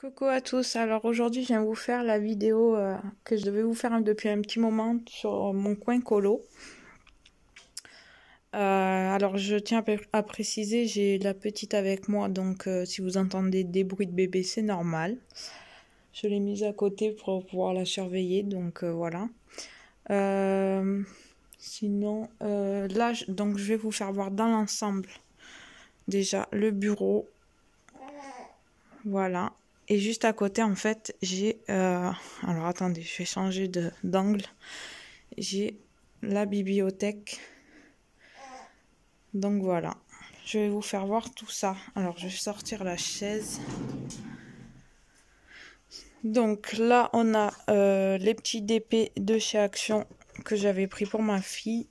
Coucou à tous, alors aujourd'hui je viens vous faire la vidéo que je devais vous faire depuis un petit moment sur mon coin colo. Alors je tiens à préciser, j'ai la petite avec moi, donc si vous entendez des bruits de bébé c'est normal. Je l'ai mise à côté pour pouvoir la surveiller, donc voilà. Sinon là donc je vais vous faire voir dans l'ensemble déjà le bureau. Voilà. Et juste à côté, en fait, j'ai... alors, attendez, je vais changer d'angle. J'ai la bibliothèque. Donc, voilà. Je vais vous faire voir tout ça. Alors, je vais sortir la chaise. Donc, là, on a les petits DP de chez Action que j'avais pris pour ma fille.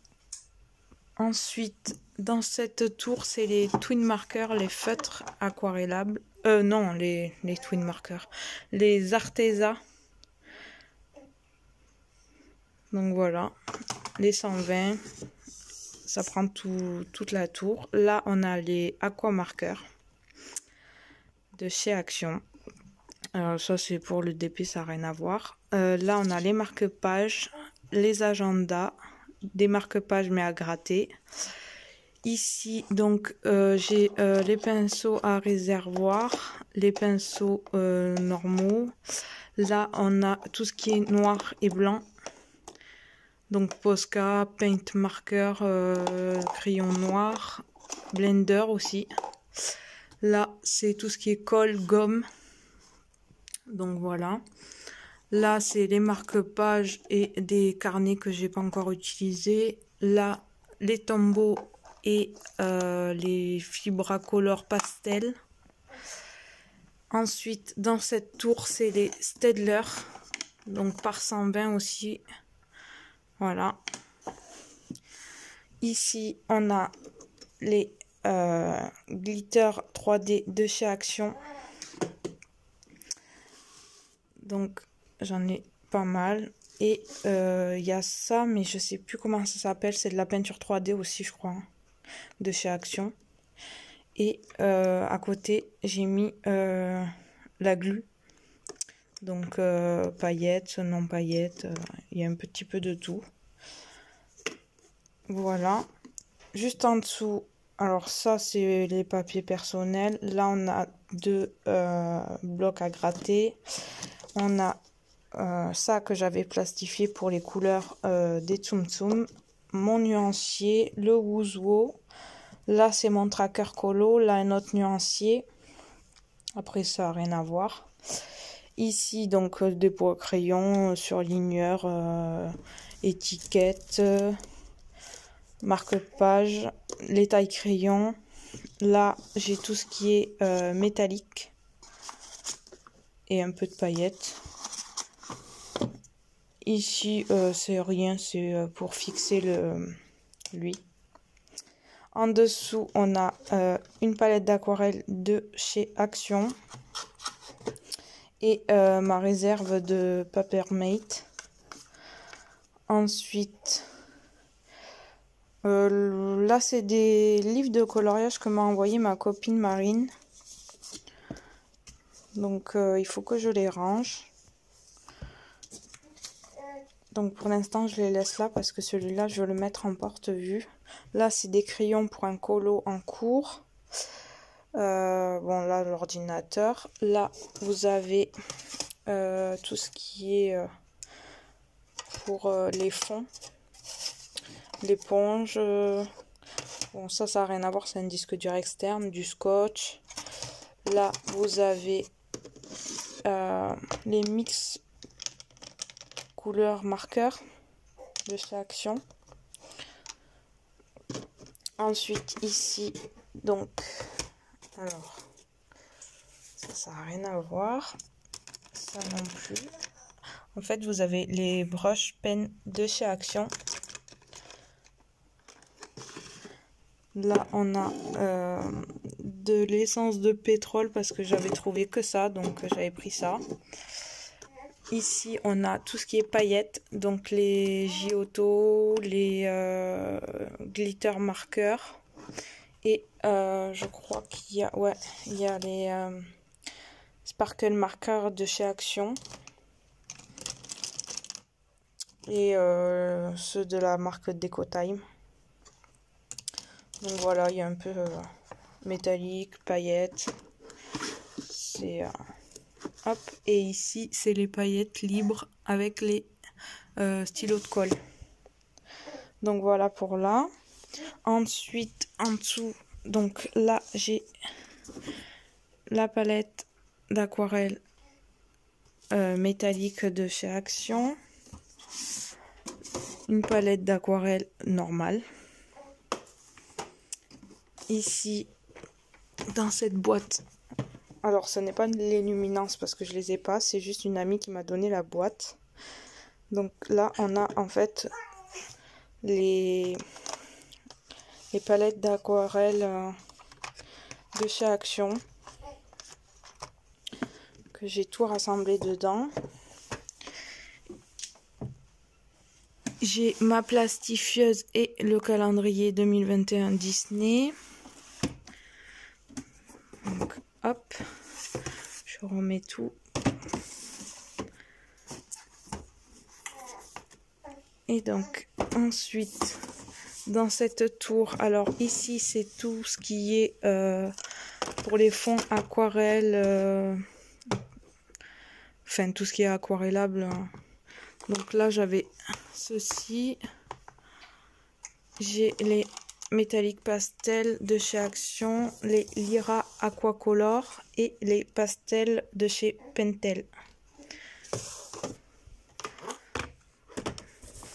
Ensuite, dans cette tour, c'est les twin markers, les feutres aquarellables. Non, les twin markers. Les Arteza. Donc voilà, les 120. Ça prend toute la tour. Là, on a les aqua markers de chez Action. Alors ça, c'est pour le DP, ça n'a rien à voir. Là, on a les marque-pages, les agendas, des marque-pages mais à gratter. Ici, donc, j'ai les pinceaux à réservoir, les pinceaux normaux. Là, on a tout ce qui est noir et blanc. Donc, Posca, Paint Marker, crayon noir, Blender aussi. Là, c'est tout ce qui est colle, gomme. Donc, voilà. Là, c'est les marque-pages et des carnets que j'ai pas encore utilisés. Là, les tombeaux et les fibracolores pastel. Ensuite, dans cette tour, c'est les Staedtler, donc par 120 aussi. Voilà. Ici, on a les glitter 3D de chez Action. Donc, j'en ai pas mal. Et il y a ça, mais je sais plus comment ça s'appelle. C'est de la peinture 3D aussi, je crois, de chez Action. Et à côté, j'ai mis la glu. Donc, paillettes, non paillettes, il y a un petit peu de tout. Voilà. Juste en dessous, alors ça, c'est les papiers personnels. Là, on a deux blocs à gratter. On a ça que j'avais plastifié pour les couleurs des Tsum Tsum. Mon nuancier, le Woozwo. Là, c'est mon tracker colo. Là, un autre nuancier. Après, ça n'a rien à voir. Ici, donc, des pots à crayon, surligneur, étiquette, marque-page, les tailles crayons. Là, j'ai tout ce qui est métallique et un peu de paillettes. Ici, c'est rien, c'est pour fixer lui. En dessous, on a une palette d'aquarelle de chez Action. Et ma réserve de Papermate. Ensuite, là, c'est des livres de coloriage que m'a envoyé ma copine Marine. Donc, il faut que je les range. Donc, pour l'instant, je les laisse là parce que celui-là, je vais le mettre en porte-vue. Là, c'est des crayons pour un colo en cours. Bon, là, l'ordinateur. Là, vous avez tout ce qui est pour les fonds. L'éponge. Bon, ça n'a rien à voir, c'est un disque dur externe, du scotch. Là, vous avez les mix couleurs marqueurs de chez Action. Ensuite, ici, donc, alors, ça n'a rien à voir. Ça non plus. En fait, vous avez les brushes pen de chez Action. Là, on a de l'essence de pétrole parce que j'avais trouvé que ça, donc j'avais pris ça. Ici, on a tout ce qui est paillettes, donc les Giotto, les glitter marqueurs. Et je crois qu'il y a, ouais, il y a les Sparkle Marker de chez Action. Et ceux de la marque Decotime. Donc voilà, il y a un peu métallique, paillettes. C'est hop, et ici c'est les paillettes libres avec les stylos de colle. Donc voilà pour là. Ensuite en dessous, donc là j'ai la palette d'aquarelle métallique de chez Action. Une palette d'aquarelle normale. Ici, dans cette boîte, alors ce n'est pas les luminances parce que je les ai pas, c'est juste une amie qui m'a donné la boîte. Donc là, on a en fait les palettes d'aquarelle de chez Action, que j'ai tout rassemblé dedans. J'ai ma plastifieuse et le calendrier 2021 Disney. Donc, hop, je remets tout. Et donc, ensuite, dans cette tour, alors ici, c'est tout ce qui est pour les fonds aquarelles. Enfin, tout ce qui est aquarellable. Donc là, j'avais ceci. J'ai les métalliques pastels de chez Action, les Lyra Aquacolor et les pastels de chez Pentel.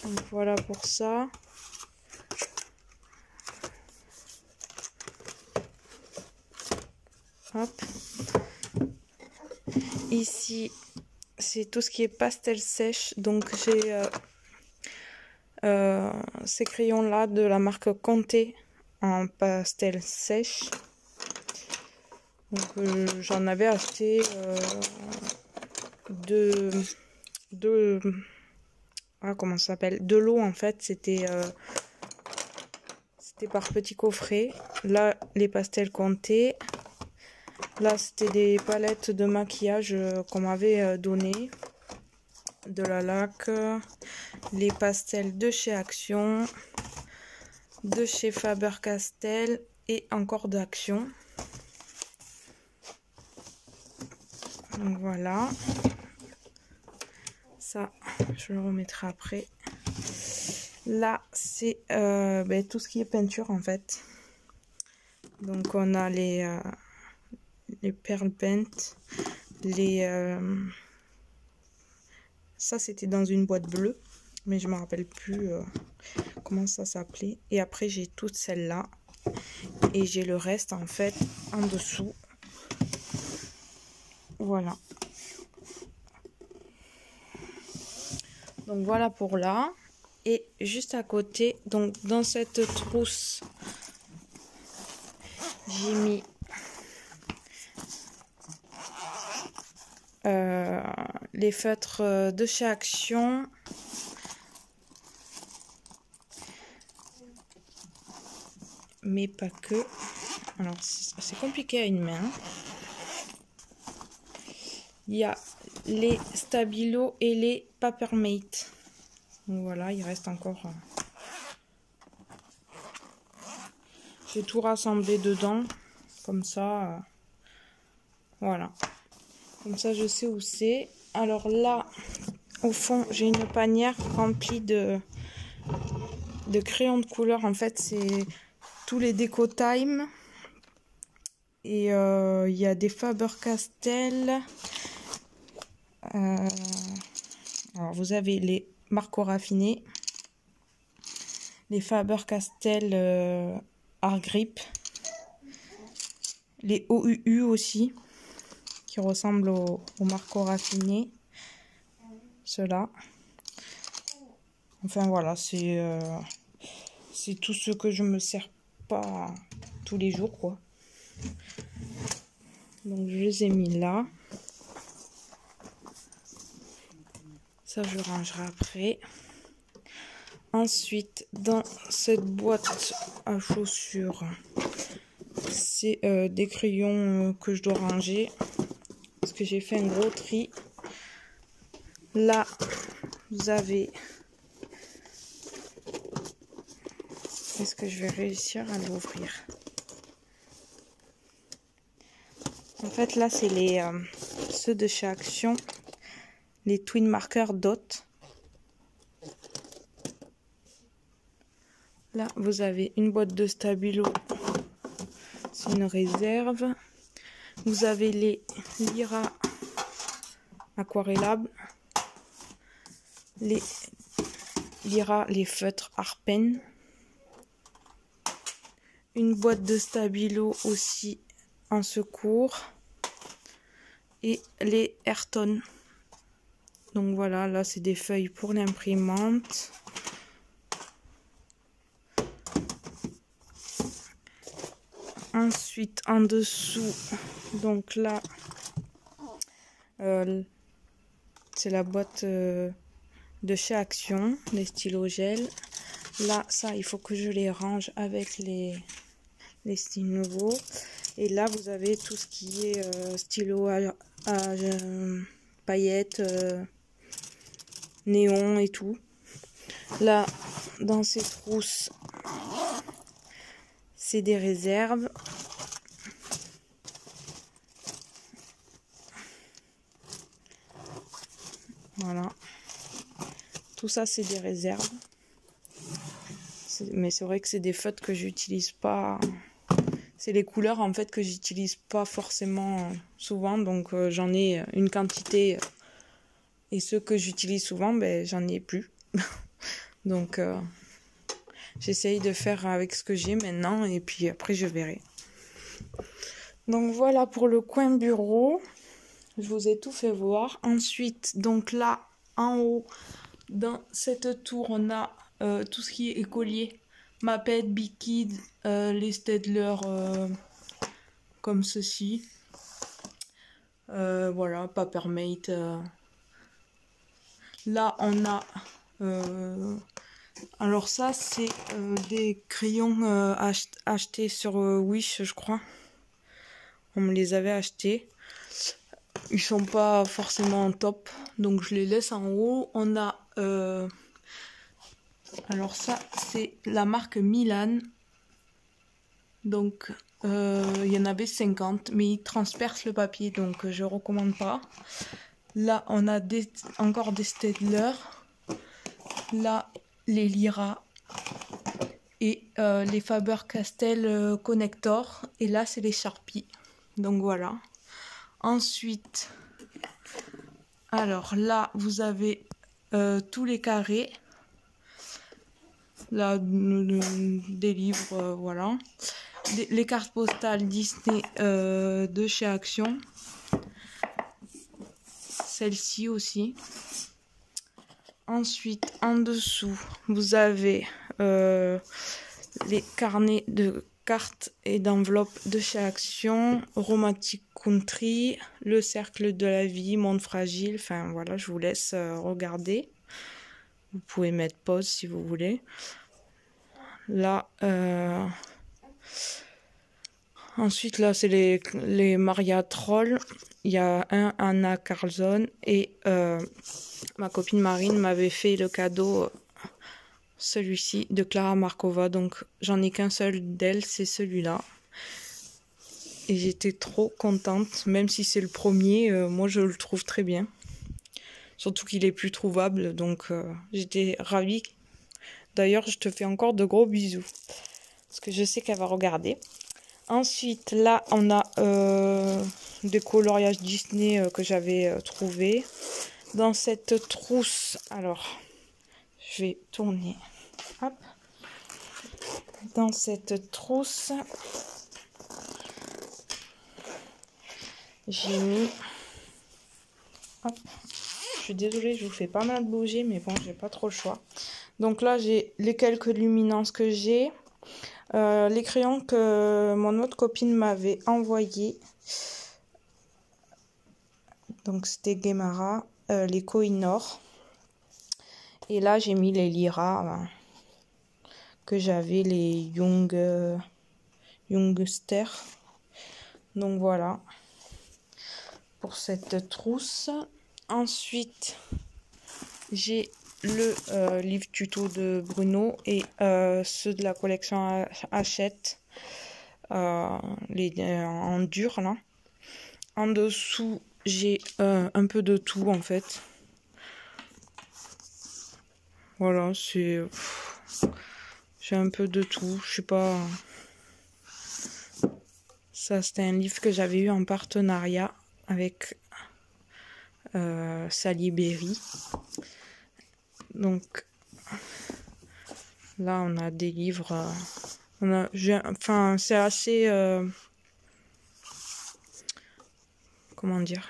Donc voilà pour ça. Hop. Ici, c'est tout ce qui est pastel sèche. Donc j'ai ces crayons là de la marque Conté en pastel sèche. Donc j'en avais acheté comment ça s'appelle, de l'eau en fait. C'était par petit coffret. Là les pastels Conté. Là c'était des palettes de maquillage qu'on m'avait donné. De la laque, les pastels de chez Action, de chez Faber-Castell et encore d'Action. Donc voilà, ça je le remettrai après. Là c'est tout ce qui est peinture en fait. Donc on a les perles peintes, ça c'était dans une boîte bleue, mais je me rappelle plus comment ça s'appelait. Et après j'ai toutes celles-là et j'ai le reste en fait en dessous. Voilà. Donc voilà pour là. Et juste à côté, donc dans cette trousse, j'ai mis les feutres de chez Action. Mais pas que. Alors c'est compliqué à une main. Il y a les Stabilo et les Papermate. Donc voilà, il reste encore. J'ai tout rassemblé dedans. Comme ça. Voilà. Comme ça, je sais où c'est. Alors là, au fond, j'ai une panière remplie de crayons de couleur. En fait, c'est tous les Decotime. Et il y a des Faber-Castell. Alors, vous avez les Marco Raffiné, les Faber-Castell Art Grip, les OUU aussi, qui ressemblent aux Marco Raffiné. Ceux-là. Enfin voilà, c'est tout ce que je me sers pas tous les jours, quoi. Donc je les ai mis là. Ça je rangerai après. Ensuite, dans cette boîte à chaussures, c'est des crayons que je dois ranger. Parce que j'ai fait un gros tri. Là, vous avez... Est-ce que je vais réussir à l'ouvrir? En fait, là, c'est les ceux de chez Action, les Twin Marker Dot. Là, vous avez une boîte de stabilo, c'est une réserve. Vous avez les Lyra aquarellables, les Lyra, les feutres Arpen. Une boîte de stabilo aussi en secours. Et les Ayrton. Donc voilà, là c'est des feuilles pour l'imprimante. Ensuite en dessous, donc là c'est la boîte de chez Action, les stylos gel. Là ça il faut que je les range avec les styles nouveaux. Et là vous avez tout ce qui est stylo à paillettes, néon et tout. Là dans ces trousses c'est des réserves. Voilà. Tout ça, c'est des réserves. Mais c'est vrai que c'est des feutres que j'utilise pas. C'est les couleurs, en fait, que j'utilise pas forcément souvent. Donc, j'en ai une quantité. Et ceux que j'utilise souvent, ben, j'en ai plus. Donc, j'essaye de faire avec ce que j'ai maintenant. Et puis, après, je verrai. Donc, voilà pour le coin bureau. Je vous ai tout fait voir. Ensuite, donc là, en haut, dans cette tour, on a tout ce qui est écolier. Mapette, Big Kid, les Staedtler comme ceci. Voilà, Papermate. Là, on a... alors ça, c'est des crayons achetés sur Wish, je crois. On me les avait achetés. Ils sont pas forcément top, donc je les laisse en haut. On a alors ça c'est la marque Milan, donc il y en avait 50, mais ils transpercent le papier, donc je recommande pas. Là on a encore des Staedtler, là les Lyra et les Faber-Castell Connector, et là c'est les Sharpie. Donc voilà. Ensuite, alors là, vous avez tous les carrés. Là, des livres, voilà. Les cartes postales Disney de chez Action. Celle-ci aussi. Ensuite, en dessous, vous avez les carnets de cartes et d'enveloppes de chez Action, Romantic Country, Le Cercle de la Vie, Monde Fragile. Enfin voilà, je vous laisse regarder. Vous pouvez mettre pause si vous voulez. Là, ensuite là c'est les Maria Troll. Il y a un Anna Carlson et ma copine Marine m'avait fait le cadeau. Celui-ci de Clara Markova, donc j'en ai qu'un seul d'elle, c'est celui-là. Et j'étais trop contente, même si c'est le premier, moi je le trouve très bien. Surtout qu'il est plus trouvable, donc j'étais ravie. D'ailleurs, je te fais encore de gros bisous, parce que je sais qu'elle va regarder. Ensuite, là, on a des coloriages Disney que j'avais trouvé. Dans cette trousse, alors... Je vais tourner. Hop. Dans cette trousse, j'ai mis... Hop. Je suis désolée, je vous fais pas mal bouger, mais bon, j'ai pas trop le choix. Donc là, j'ai les quelques luminances que j'ai. Les crayons que mon autre copine m'avait envoyés. Donc c'était Guemara, les Kohinoor. Et là, j'ai mis les Lyra que j'avais, les Youngster. Donc voilà. pour cette trousse. Ensuite, j'ai le livre tuto de Bruno et ceux de la collection Hachette, en dur là. En dessous, j'ai un peu de tout en fait. Voilà, j'ai un peu de tout. Je sais pas. Ça, c'était un livre que j'avais eu en partenariat avec Sally Berry. Donc là, on a des livres. Enfin, c'est assez. Comment dire?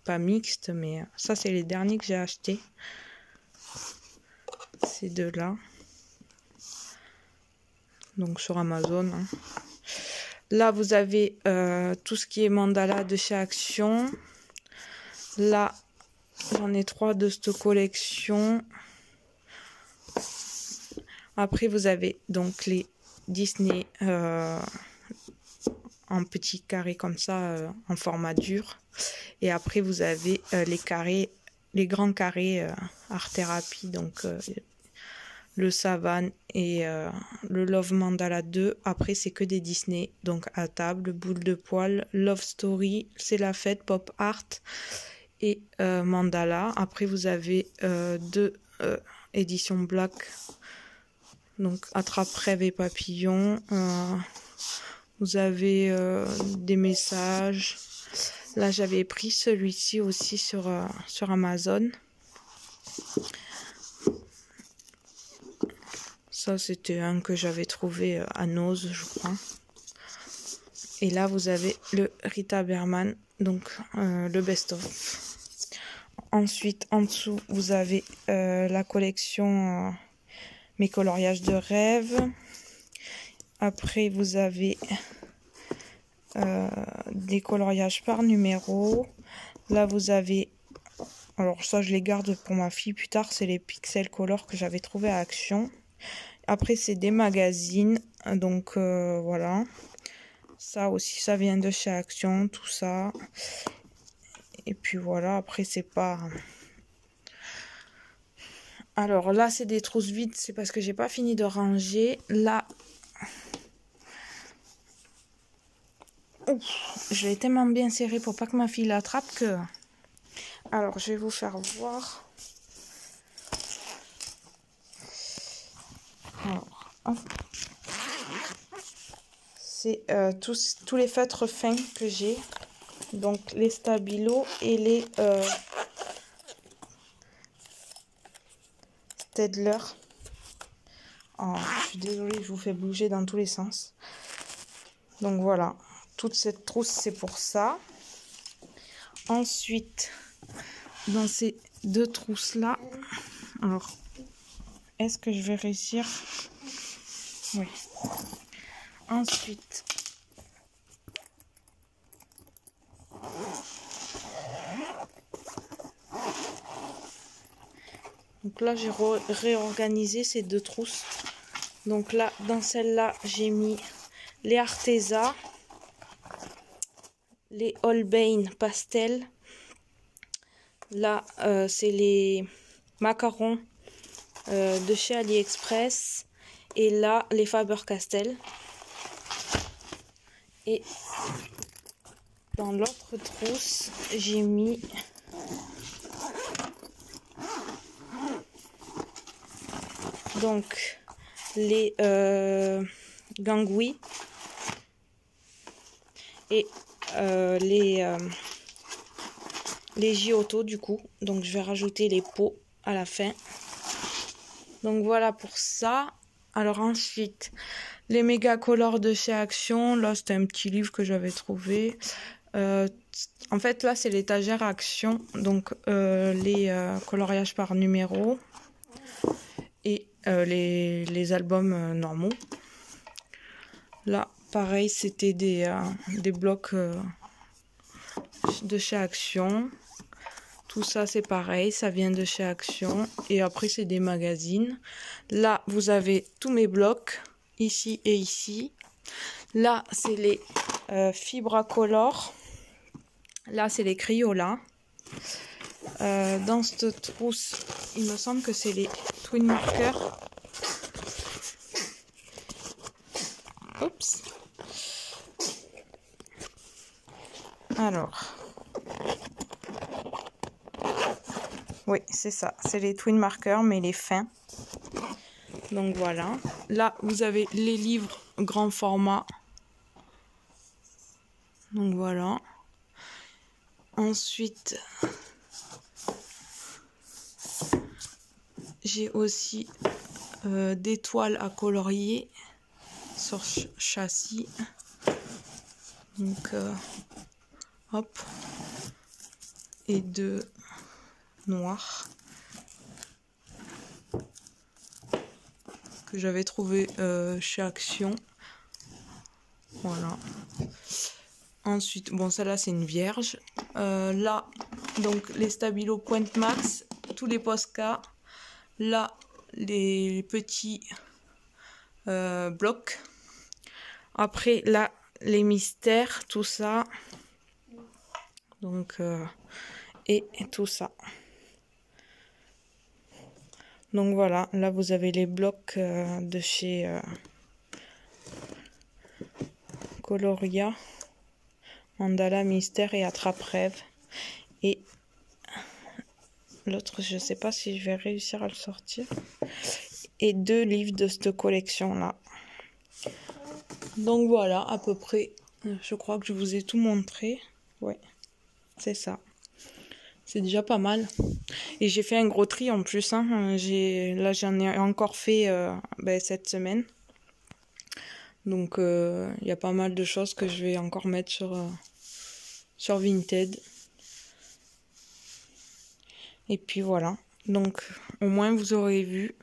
Pas mixte, mais ça, c'est les derniers que j'ai achetés. Ces deux-là. Donc sur Amazon. Hein. Là, vous avez tout ce qui est mandala de chez Action. Là, j'en ai 3 de cette collection. Après, vous avez donc les Disney en petits carrés comme ça, en format dur. Et après, vous avez les grands carrés art thérapie, donc le Savane et le Love Mandala 2. Après, c'est que des Disney, donc à table, boule de poil, Love Story, c'est la fête, Pop Art et Mandala. Après, vous avez 2 éditions Black, donc Attrape-Rêve et Papillon. Vous avez des messages. Là, j'avais pris celui-ci aussi sur Amazon. Ça, c'était un que j'avais trouvé à Nose, je crois. Et là, vous avez le Rita Berman, donc le best-of. Ensuite, en dessous, vous avez la collection Mes coloriages de rêve. Après, vous avez des coloriages par numéro. Là, vous avez... Alors ça, je les garde pour ma fille plus tard. C'est les Pixel Color que j'avais trouvé à Action. Après, c'est des magazines. Donc, voilà. Ça aussi, ça vient de chez Action, tout ça. Et puis voilà, après, c'est pas... Alors là, c'est des trousses vides. C'est parce que j'ai pas fini de ranger. Là... Ouf, je l'ai tellement bien serré pour pas que ma fille l'attrape que... Alors, je vais vous faire voir. Alors, c'est tous les feutres fins que j'ai. Donc, les Stabilo et les Staedtler. Oh, je suis désolée, je vous fais bouger dans tous les sens. Donc, voilà. Toute cette trousse, c'est pour ça. Ensuite, dans ces 2 trousses-là, alors, est-ce que je vais réussir? Oui. Ensuite, donc là, j'ai réorganisé ces 2 trousses. Donc là, dans celle-là, j'ai mis les Arteza, les Holbein Pastel. Là, c'est les macarons de chez AliExpress. Et là, les Faber-Castell. Et dans l'autre trousse, j'ai mis donc les Gangui et les Giotto du coup. Donc je vais rajouter les pots à la fin. Donc voilà pour ça. Alors ensuite, les méga colors de chez Action. Là, c'était un petit livre que j'avais trouvé. En fait, là, c'est l'étagère Action. Donc, les coloriages par numéro. Et les albums normaux. Là, pareil, c'était des blocs de chez Action. Tout ça, c'est pareil, ça vient de chez Action. Et après, c'est des magazines. Là, vous avez tous mes blocs, ici et ici. Là, c'est les Fibra Color. Là, c'est les Crayolas. Dans cette trousse, il me semble que c'est les Twin Markers. Oups. Alors. Oui, c'est ça. C'est les Twin Markers, mais les fins. Donc voilà. Là, vous avez les livres grand format. Donc voilà. Ensuite, j'ai aussi des toiles à colorier sur châssis. Donc, hop. Et deux noirs que j'avais trouvé chez Action. Voilà. Ensuite, bon, celle-là, c'est une vierge. Là, donc, les Stabilo Point Max, tous les Posca. Là, les petits blocs. Après, là, les mystères, tout ça. Donc, et tout ça. Donc, voilà. Là, vous avez les blocs de chez Coloria. Mandala, mystère et attrape-rêve. Et l'autre, je sais pas si je vais réussir à le sortir. Et deux livres de cette collection-là. Donc voilà, à peu près. Je crois que je vous ai tout montré. Ouais, c'est ça. C'est déjà pas mal. Et j'ai fait un gros tri en plus. Hein. Là, j'en ai encore fait cette semaine. Donc, il y a pas mal de choses que je vais encore mettre sur Vinted. Et puis voilà. Donc, au moins, vous aurez vu.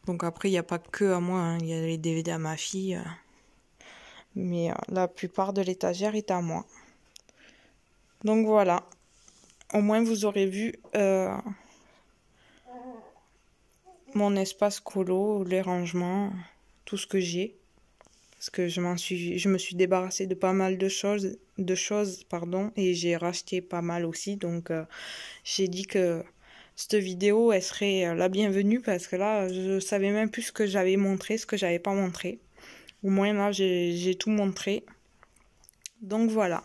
Donc après, il n'y a pas que à moi. Il y a les DVD à ma fille. Mais la plupart de l'étagère est à moi. Donc voilà. Au moins, vous aurez vu mon espace colo, les rangements, tout ce que j'ai. Parce que je me suis débarrassée de pas mal de choses, et j'ai racheté pas mal aussi. Donc, j'ai dit que cette vidéo, elle serait la bienvenue parce que là, je savais même plus ce que j'avais montré, ce que j'avais pas montré. Au moins, là, j'ai tout montré. Donc, voilà.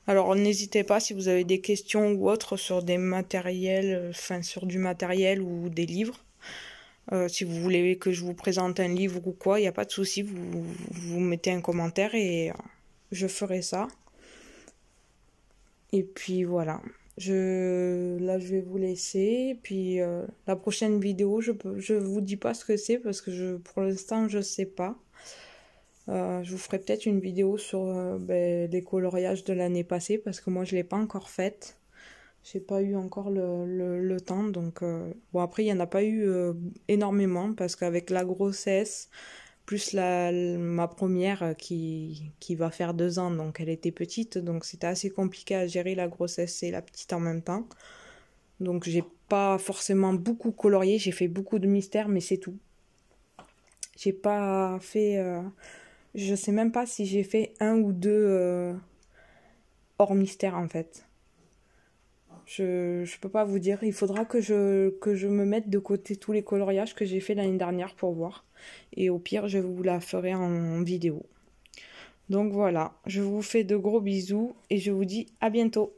Alors, n'hésitez pas si vous avez des questions ou autres sur des matériels, sur du matériel ou des livres. Si vous voulez que je vous présente un livre ou quoi, il n'y a pas de souci, vous mettez un commentaire et je ferai ça. Et puis voilà, là je vais vous laisser. Puis la prochaine vidéo, je vous dis pas ce que c'est parce que pour l'instant je sais pas. Je vous ferai peut-être une vidéo sur les coloriages de l'année passée parce que moi je l'ai pas encore faite. J'ai pas eu encore le temps, donc bon après il y en a pas eu énormément parce qu'avec la grossesse plus ma première qui va faire 2 ans, donc elle était petite, donc c'était assez compliqué à gérer la grossesse et la petite en même temps. Donc j'ai pas forcément beaucoup colorié, j'ai fait beaucoup de mystères mais c'est tout. J'ai pas fait, je sais même pas si j'ai fait 1 ou 2 hors mystère en fait. Je peux pas vous dire. Il faudra que je me mette de côté tous les coloriages que j'ai fait l'année dernière pour voir. Et au pire, je vous la ferai en vidéo. Donc voilà, je vous fais de gros bisous et je vous dis à bientôt.